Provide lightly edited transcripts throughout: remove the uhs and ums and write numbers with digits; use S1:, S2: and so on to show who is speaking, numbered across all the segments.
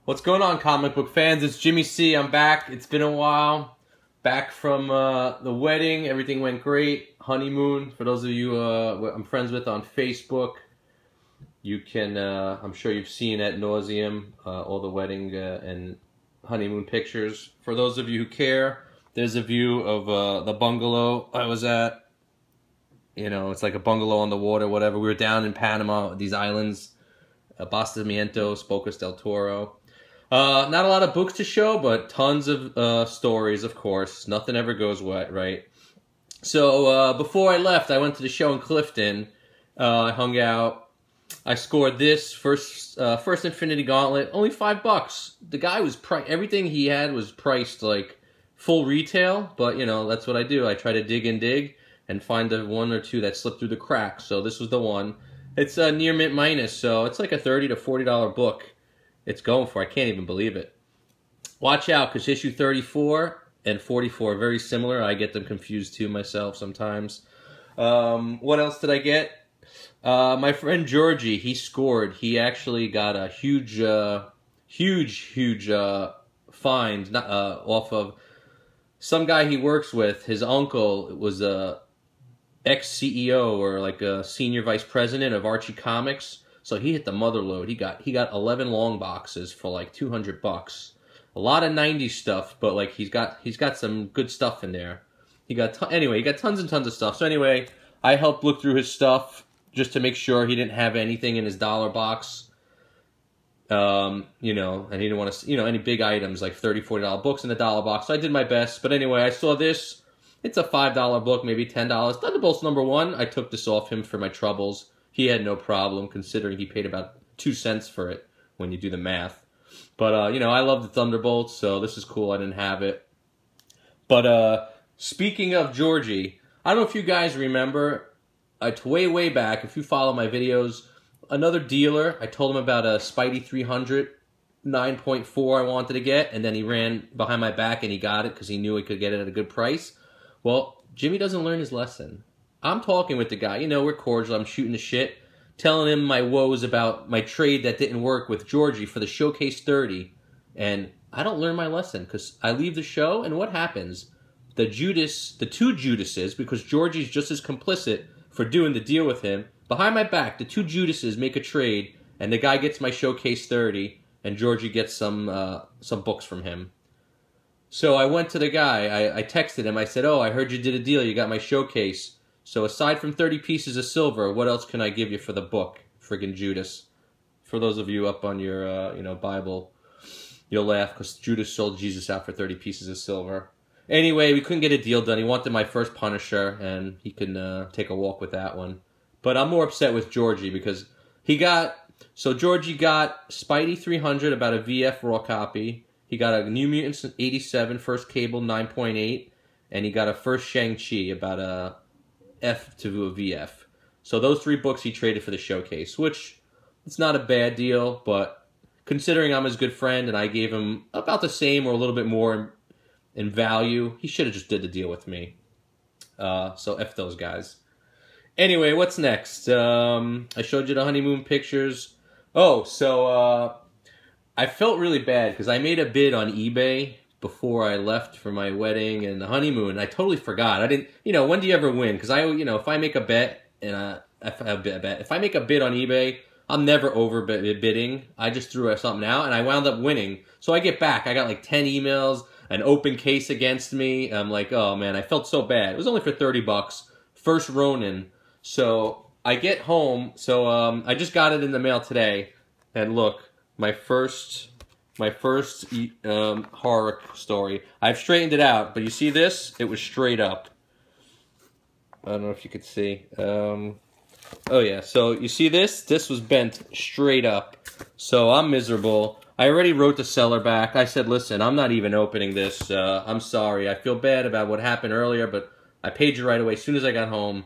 S1: What's going on, comic book fans? It's Jimmy C. I'm back. It's been a while. Back from the wedding. Everything went great. Honeymoon. For those of you I'm friends with on Facebook, you can, I'm sure you've seen ad nauseum all the wedding and honeymoon pictures. For those of you who care, there's a view of the bungalow I was at. You know, it's like a bungalow on the water, whatever. We were down in Panama, these islands, Bastimientos, Bocas del Toro. Not a lot of books to show, but tons of stories, of course. Nothing ever goes wet, right? So before I left, I went to the show in Clifton. I hung out. I scored this first Infinity Gauntlet, only $5. The guy was everything he had was priced like full retail, but you know that's what I do. I try to dig and find the one or two that slipped through the cracks. So this was the one. It's near mint minus, so it's like a $30 to $40 book. It's going for. I can't even believe it. Watch out, because issue 34 and 44 are very similar. I get them confused too myself sometimes. What else did I get? My friend Georgie, he scored. He actually got a huge find off of some guy he works with. His uncle was a ex-CEO or like a senior vice president of Archie Comics. So he hit the mother load. He got 11 long boxes for like $200. A lot of 90s stuff, but like he's got some good stuff in there. He got tons and tons of stuff. So anyway, I helped look through his stuff just to make sure he didn't have anything in his dollar box. You know, and he didn't want to, any big items like $30, $40 books in the dollar box. So I did my best. But anyway, I saw this. It's a $5 book, maybe $10. Thunderbolt's #1. I took this off him for my troubles. He had no problem, considering he paid about 2 cents for it when you do the math. But, I love the Thunderbolts, so this is cool. I didn't have it. But speaking of Georgie, I don't know if you guys remember, way back, if you follow my videos, another dealer, I told him about a Spidey 300, 9.4 I wanted to get, and then he ran behind my back and he got it because he knew he could get it at a good price. Well, Jimmy doesn't learn his lesson. I'm talking with the guy. We're cordial. I'm shooting the shit, telling him my woes about my trade that didn't work with Georgie for the Showcase 30. And I don't learn my lesson because I leave the show, and what happens? The two Judases, because Georgie's just as complicit for doing the deal with him, behind my back, the two Judases make a trade, and the guy gets my Showcase 30, and Georgie gets some books from him. So I went to the guy. I texted him. I said, "Oh, I heard you did a deal. You got my Showcase. So aside from 30 pieces of silver, what else can I give you for the book?" Friggin' Judas. For those of you up on your, Bible, you'll laugh because Judas sold Jesus out for 30 pieces of silver. Anyway, we couldn't get a deal done. He wanted my first Punisher, and he can take a walk with that one. But I'm more upset with Georgie because Georgie got Spidey 300, about a VF raw copy. He got a New Mutants 87, first Cable 9.8, and he got a first Shang-Chi, about a F to a VF. So those 3 books he traded for the Showcase, which it's not a bad deal, but considering I'm his good friend and I gave him about the same or a little bit more in value, he should have just did the deal with me. So F those guys. Anyway, what's next? I showed you the honeymoon pictures. Oh, so I felt really bad because I made a bid on eBay before I left for my wedding and the honeymoon. I totally forgot. I didn't, when do you ever win? Because if I make a bet, and if I make a bid on eBay, I'm never over bidding. I just threw something out and I wound up winning. So I get back. I got like 10 emails, an open case against me. I'm like, oh man, I felt so bad. It was only for $30. First Ronin. So I get home. So I just got it in the mail today. And look, my first horror story. I've straightened it out, but you see this? It was straight up. I don't know if you could see. Oh yeah, so you see this? This was bent straight up. So I'm miserable. I already wrote the seller back. I said, listen, I'm not even opening this. I'm sorry. I feel bad about what happened earlier, but I paid you right away as soon as I got home.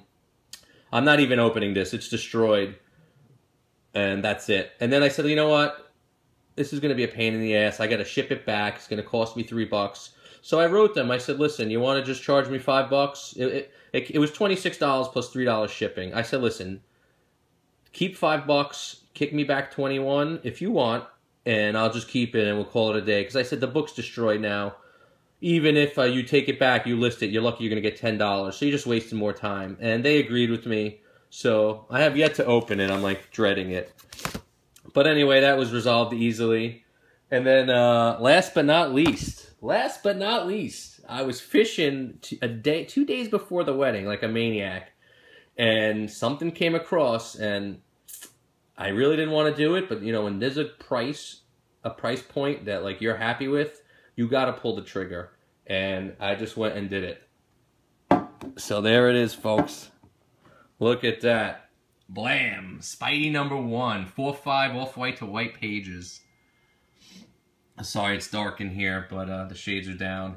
S1: I'm not even opening this. It's destroyed. And that's it. And then I said, you know what? This is going to be a pain in the ass. I got to ship it back. It's going to cost me $3. So I wrote them. I said, listen, you want to just charge me $5? It was $26 plus $3 shipping. I said, listen, keep $5, kick me back 21 if you want. and I'll just keep it and we'll call it a day. Because I said the book's destroyed now. Even if you take it back, you list it, you're lucky you're going to get $10. So you're just wasting more time. And they agreed with me. So I have yet to open it. I'm like dreading it. But anyway, that was resolved easily. And then last but not least, I was fishing 2 days before the wedding like a maniac. And something came across, and I really didn't want to do it. But, you know, when there's a price point that like you're happy with, you got to pull the trigger. And I just went and did it. So there it is, folks. Look at that. Blam! Spidey #1. 4/5 off-white to white pages. Sorry it's dark in here, but the shades are down.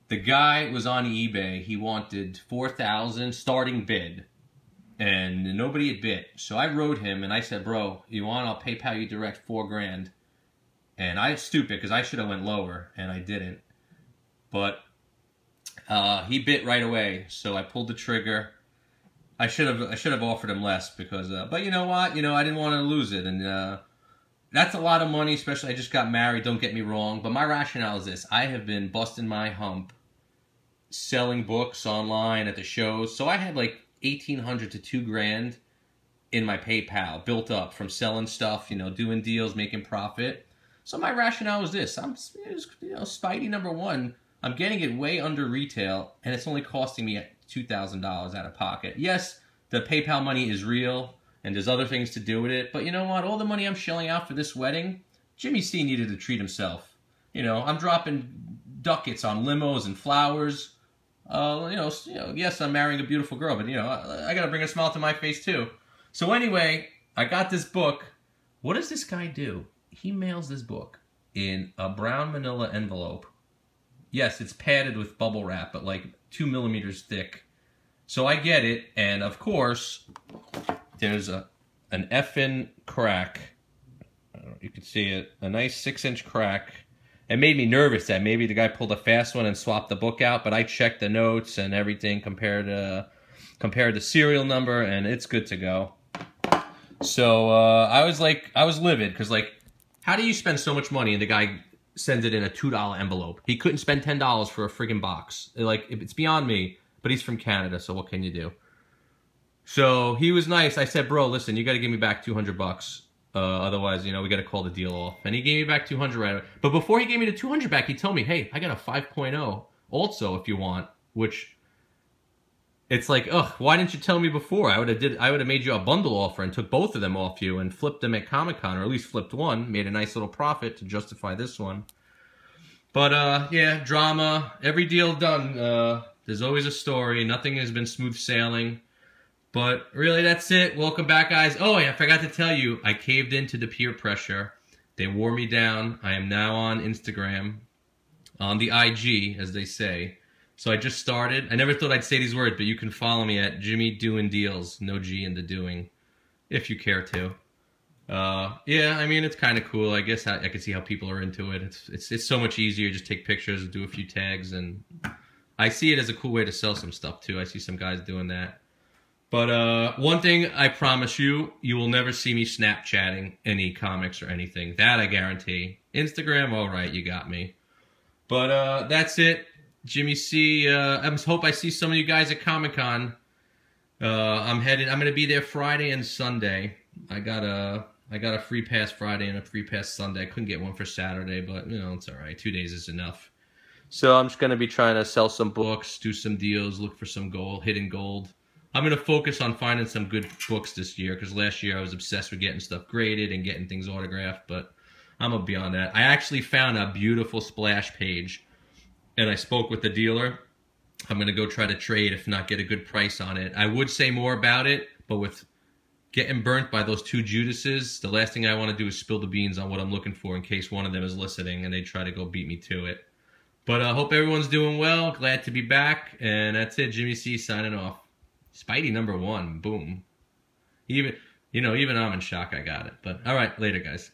S1: The guy was on eBay. He wanted $4,000 starting bid. And nobody had bid. So I wrote him and I said, bro, you want? I'll PayPal you direct $4,000. And I was stupid because I should have went lower, and I didn't. But he bit right away, so I pulled the trigger. I should have offered him less because, but you know what? You know, I didn't want to lose it, and that's a lot of money. Especially I just got married. Don't get me wrong, but my rationale is this: I have been busting my hump, selling books online at the shows. So I had like $1,800 to $2,000 in my PayPal built up from selling stuff, you know, doing deals, making profit. So my rationale was this: Spidey #1. I'm getting it way under retail, and it's only costing me $2,000 out of pocket. Yes, the PayPal money is real, and there's other things to do with it. But you know what? All the money I'm shelling out for this wedding, Jimmy C needed to treat himself. You know, I'm dropping ducats on limos and flowers. Yes, I'm marrying a beautiful girl, but you know, I gotta bring a smile to my face too. So anyway, I got this book. What does this guy do? He mails this book in a brown manila envelope. Yes, it's padded with bubble wrap, but like 2 millimeters thick. So I get it, and of course, there's an effing crack. I don't know if you can see it. A nice 6-inch crack. It made me nervous that maybe the guy pulled a fast one and swapped the book out, but I checked the notes and everything, compared the serial number, and it's good to go. So I was livid, because like, how do you spend so much money and the guy sends it in a $2 envelope? He couldn't spend $10 for a friggin' box. Like, it's beyond me, but he's from Canada, so what can you do? So he was nice. I said, bro, listen, you got to give me back $200. Otherwise, you know, we got to call the deal off. And he gave me back $200 right away. But before he gave me the $200 back, he told me, hey, I got a 5.0 also if you want, which it's like, ugh, why didn't you tell me before? I would have made you a bundle offer and took both of them off you and flipped them at Comic-Con, or at least flipped one, made a nice little profit to justify this one. But yeah, drama, every deal done. There's always a story. Nothing has been smooth sailing. But really, that's it. Welcome back, guys. Oh, yeah, I forgot to tell you, I caved into the peer pressure. They wore me down. I am now on Instagram, on the IG, as they say. So I just started. I never thought I'd say these words, but you can follow me at Jimmy Doing Deals. No G in the doing, if you care to. Yeah, I mean, it's kind of cool. I guess I can see how people are into it. It's so much easier. Just take pictures and do a few tags, and I see it as a cool way to sell some stuff too. I see some guys doing that. But one thing I promise you, you will never see me Snapchatting any comics or anything. That I guarantee. Instagram, all right, you got me. But that's it. Jimmy C. I hope I see some of you guys at Comic-Con. I'm going to be there Friday and Sunday. I got a free pass Friday and a free pass Sunday. I couldn't get one for Saturday, but you know, it's all right. 2 days is enough. So I'm just going to be trying to sell some books, do some deals, look for some gold, hidden gold. I'm going to focus on finding some good books this year, because last year I was obsessed with getting stuff graded and getting things autographed, but I'm going to be on that. I actually found a beautiful splash page, and I spoke with the dealer. I'm going to go try to trade, if not get a good price on it. I would say more about it, but with getting burnt by those 2 Judases, the last thing I want to do is spill the beans on what I'm looking for in case one of them is listening and they try to go beat me to it. But I hope everyone's doing well. Glad to be back. And that's it. Jimmy C signing off. Spidey #1. Boom. Even I'm in shock I got it. But all right, later, guys.